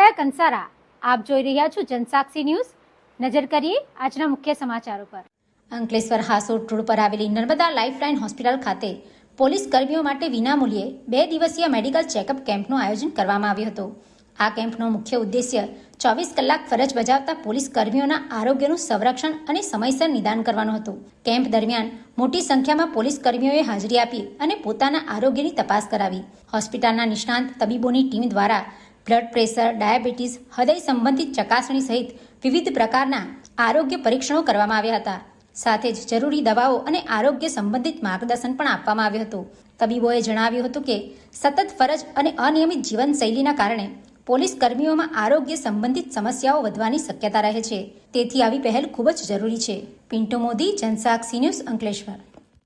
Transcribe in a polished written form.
વિધાયક કંસારા આપ જોઈ રહ્યા છો જનસાક્ષી ન્યૂઝ। નજર કરીએ આજના મુખ્ય સમાચારો પર। અંકલેશ્વર હાસોટ રોડ પર આવેલી નર્મદા લાઇફલાઇન હોસ્પિટલ ખાતે પોલીસ કર્મીઓ માટે વિનામૂલ્યે 2 દિવસીય મેડિકલ ચેકઅપ કેમ્પનું આયોજન કરવામાં આવ્યું હતું। આ કેમ્પનો મુખ્ય ઉદ્દેશ્ય 24 કલાક ફરજ બજાવતા પોલીસ કર્મીઓના આરોગ્યનું સંરક્ષણ અને સમયસર નિદાન કરવાનો હતો। કેમ્પ દરમિયાન મોટી સંખ્યામાં પોલીસ કર્મીઓએ હાજરી આપી અને પોતાના આરોગ્યની તપાસ કરાવી। હોસ્પિટલના નિષ્ણાંત તબીબોની ટીમ દ્વારા બ્લડ પ્રેશર, ડાયાબિટીસ, હૃદય સંબંધિત ચકાસણી સહિત વિવિધ પ્રકારના આરોગ્ય પરીક્ષણો કરવામાં આવ્યા હતા। સાથે જ જરૂરી દવાઓ અને આરોગ્ય સંબંધિત માર્ગદર્શન પણ આપવામાં આવ્યું હતું। તબીબોએ જણાવ્યું હતું કે સતત ફરજ અને અનિયમિત જીવનશૈલીના કારણે પોલીસ કર્મીઓમાં આરોગ્ય સંબંધિત સમસ્યાઓ વધવાની શક્યતા રહે છે, તેથી આવી પહેલ ખૂબ જ જરૂરી છે। પિન્ટુ મોદી, જનસાક્ષી ન્યૂઝ, અંકલેશ્વર।